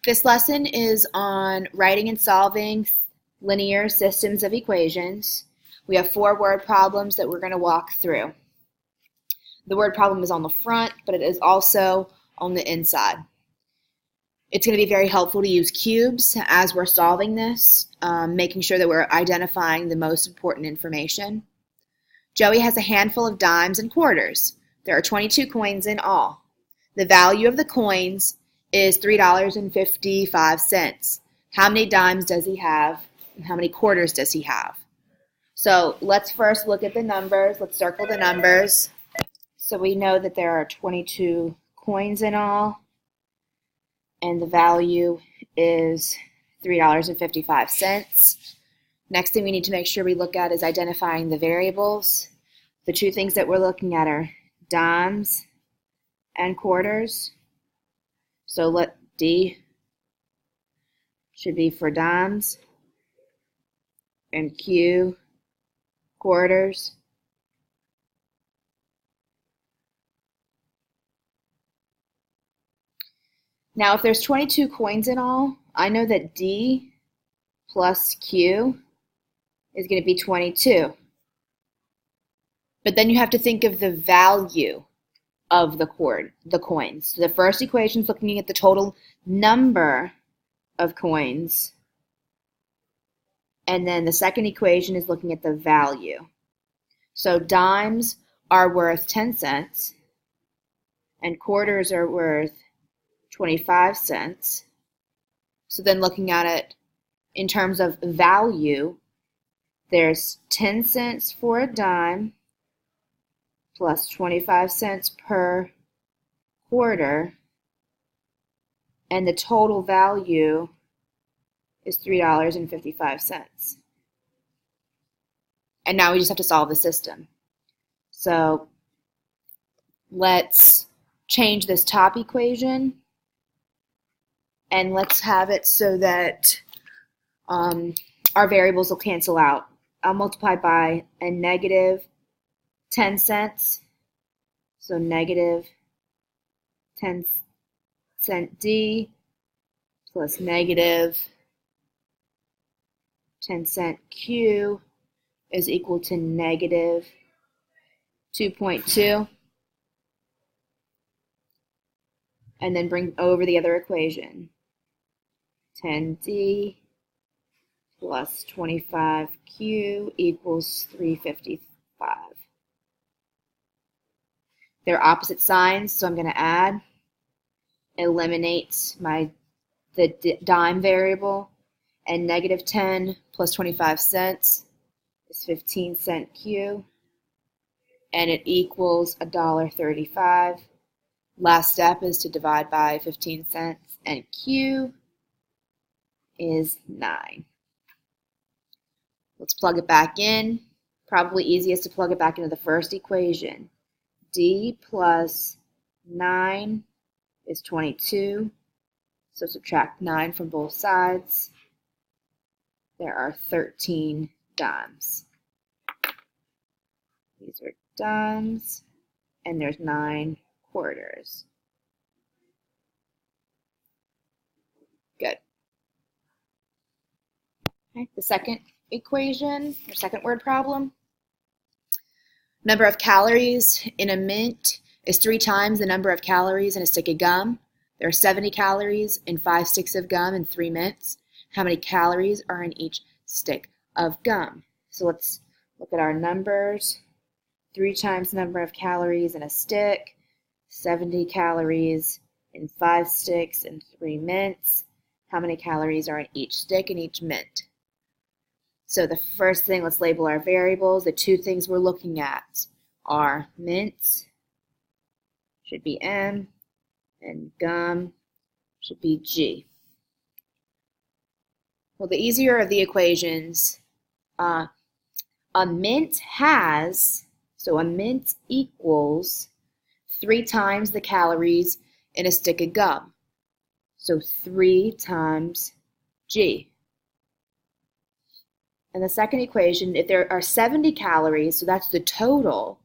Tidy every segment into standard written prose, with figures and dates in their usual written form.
This lesson is on writing and solving linear systems of equations. We have 4 word problems that we're going to walk through. The word problem is on the front, but it is also on the inside. It's going to be very helpful to use cubes as we're solving this, making sure that we're identifying the most important information. Joey has a handful of dimes and quarters. There are 22 coins in all. The value of the coins is $3.55. How many dimes does he have, and how many quarters does he have? So let's first look at the numbers. Let's circle the numbers. So we know that there are 22 coins in all, and the value is $3.55. Next thing we need to make sure we look at is identifying the variables. The 2 things that we're looking at are dimes and quarters. So let D should be for dimes and Q quarters. Now if there's 22 coins in all, I know that D plus Q is going to be 22. But then you have to think of the value of the coins. So the first equation is looking at the total number of coins, and then the second equation is looking at the value. So dimes are worth 10 cents, and quarters are worth 25 cents. So then looking at it in terms of value, there's 10 cents for a dime, plus 25 cents per quarter, and the total value is $3.55. And now we just have to solve the system. So let's change this top equation, and let's have it so that our variables will cancel out. I'll multiply by a negative 10 cents, so negative 10 cent D plus negative 10 cent Q is equal to negative 2.2. And then bring over the other equation. 10D plus 25Q equals 355. They're opposite signs, so I'm going to add, eliminate the dime variable, and negative 10 plus 25 cents is 15 cent Q, and it equals $1.35. Last step is to divide by 15 cents, and Q is 9. Let's plug it back in. Probably easiest to plug it back into the first equation. D plus 9 is 22, so subtract 9 from both sides. There are 13 dimes. These are dimes, and there's 9 quarters. Good. Okay, the second equation, or second word problem. Number of calories in a mint is 3 times the number of calories in a stick of gum. There are 70 calories in 5 sticks of gum and 3 mints. How many calories are in each stick of gum? So let's look at our numbers. 3 times the number of calories in a stick, 70 calories in 5 sticks and 3 mints. How many calories are in each stick and each mint? So the first thing, let's label our variables. The 2 things we're looking at are mints, should be M, and gum should be G. Well, the easier of the equations, a mint equals 3 times the calories in a stick of gum. So 3 times G. And the second equation, if there are 70 calories, so that's the total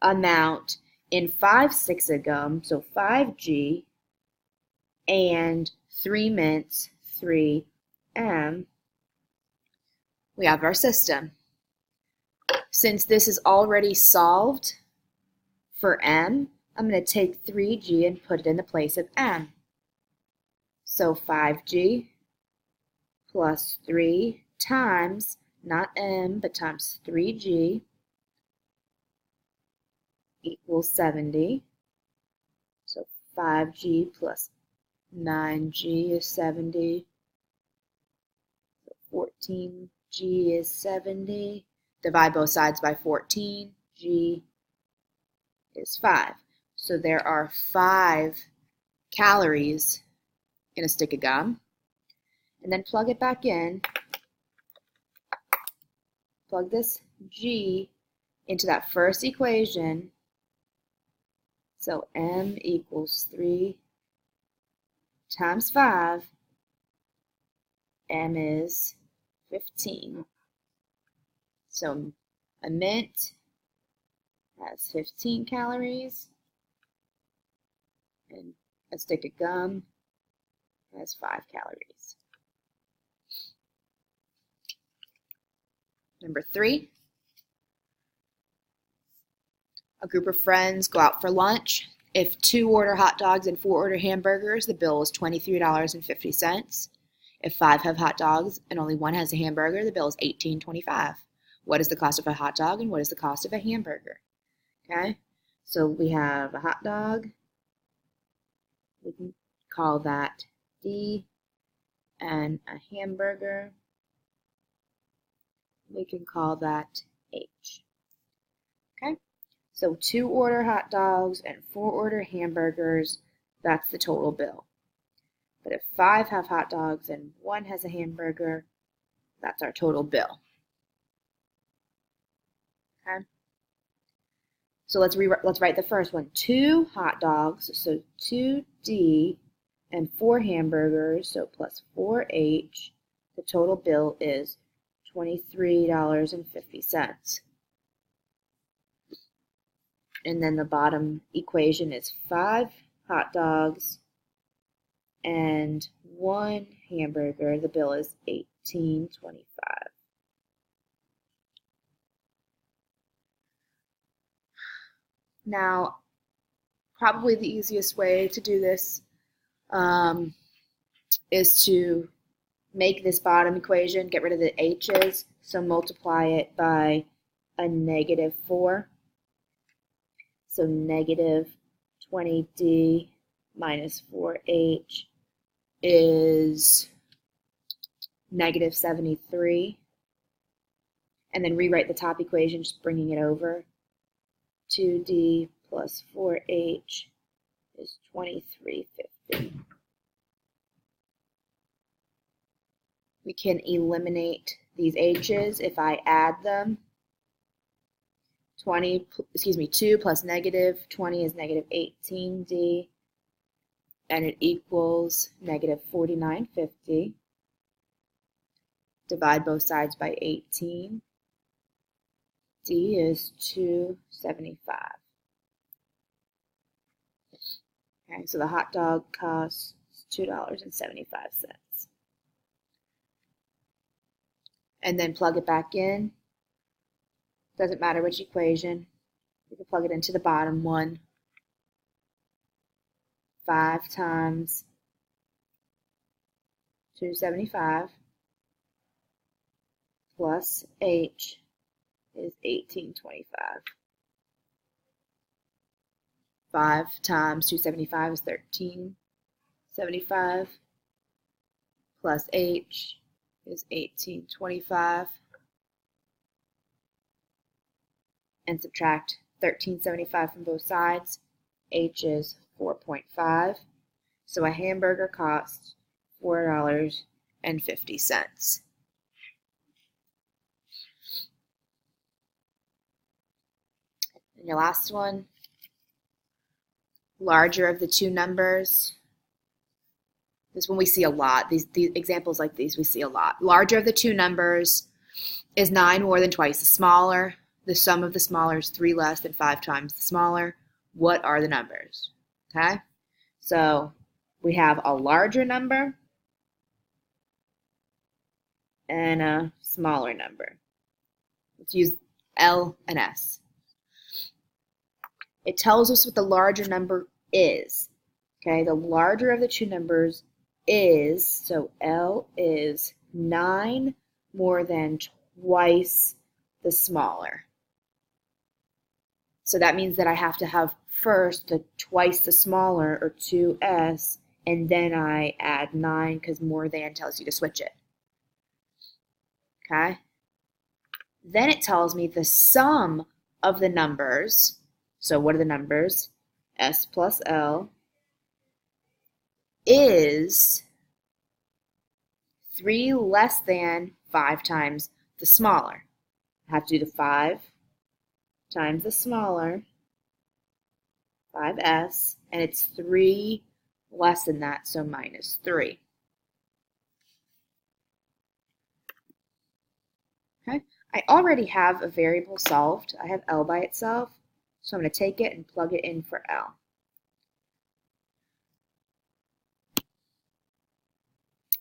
amount in 5 sticks of gum, so 5G, and 3 mints, 3m, we have our system. Since this is already solved for m, I'm going to take 3g and put it in the place of m. So 5g plus 3 times, not m, but times 3g equals 70. So 5g plus 9g is 70. So 14g is 70. Divide both sides by 14. G is 5. So there are 5 calories in a stick of gum. And then plug it back in. Plug this G into that first equation. So m equals 3 times 5. M is 15. So a mint has 15 calories, and a stick of gum has 5 calories. Number 3, a group of friends go out for lunch. If 2 order hot dogs and 4 order hamburgers, the bill is $23.50. If 5 have hot dogs and only 1 has a hamburger, the bill is $18.25. What is the cost of a hot dog and what is the cost of a hamburger? Okay, so we have a hot dog. We can call that D, and a hamburger, we can call that H. Okay, so 2 order hot dogs and 4 order hamburgers, that's the total bill. But if 5 have hot dogs and 1 has a hamburger, that's our total bill. Okay, so let's write the first one. 2 hot dogs, so 2D, and 4 hamburgers, so plus 4H. The total bill is $23.50. And then the bottom equation is 5 hot dogs and 1 hamburger. The bill is $18.25. Now, probably the easiest way to do this is to make this bottom equation, get rid of the h's, so multiply it by a -4. So negative 20d minus 4h is negative 73. And then rewrite the top equation, just bringing it over. 2d plus 4h is 2350. We can eliminate these h's if I add them. 2 plus negative 20 is negative 18d, and it equals negative 4950. Divide both sides by 18. D is 275. Okay, so the hot dog costs $2.75. And then plug it back in. Doesn't matter which equation. You can plug it into the bottom one. 5 times 275 plus h is 1825. 5 times 275 is 1375 plus h is 1825. And subtract 1375 from both sides. H is 4.5. So a hamburger costs $4.50. And your last one, larger of the 2 numbers. This one we see a lot. These examples like these we see a lot. Larger of the 2 numbers is 9 more than twice the smaller. The sum of the smaller is 3 less than 5 times the smaller. What are the numbers? Okay, so we have a larger number and a smaller number. Let's use L and S. It tells us what the larger number is. Okay, the larger of the two numbers is, so L is 9 more than twice the smaller. So that means that I have to have first the twice the smaller, or 2s, and then I add 9 because more than tells you to switch it. Okay? Then it tells me the sum of the numbers. So what are the numbers? S plus L is 3 less than 5 times the smaller. I have to do the 5 times the smaller, 5s, and it's 3 less than that, so minus 3. Okay, I already have a variable solved. I have L by itself, so I'm going to take it and plug it in for L.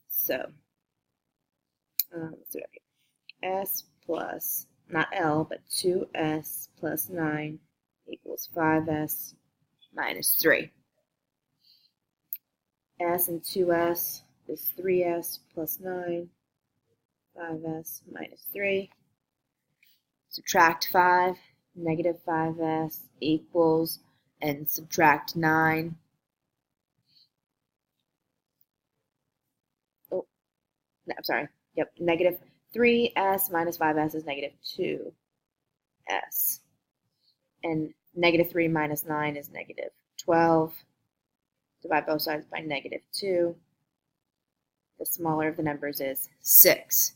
So, let's do it here. S plus, not L, but 2s plus 9 equals 5s minus 3. S and 2s is 3s plus 9, 5s minus 3. Subtract 5, negative 5s equals, and subtract 9. Oh, no, I'm sorry. Yep, negative 3s minus 5s is negative 2s. And negative 3 minus 9 is negative 12. Divide both sides by negative 2. The smaller of the numbers is 6.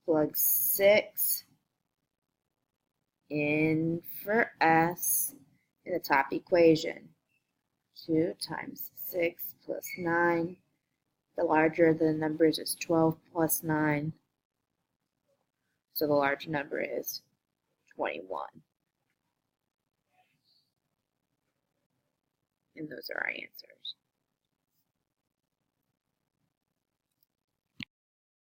Plug 6 in for S in the top equation. 2 times 6 plus 9. The larger of the numbers is 12 plus 9. So the larger number is 21. And those are our answers.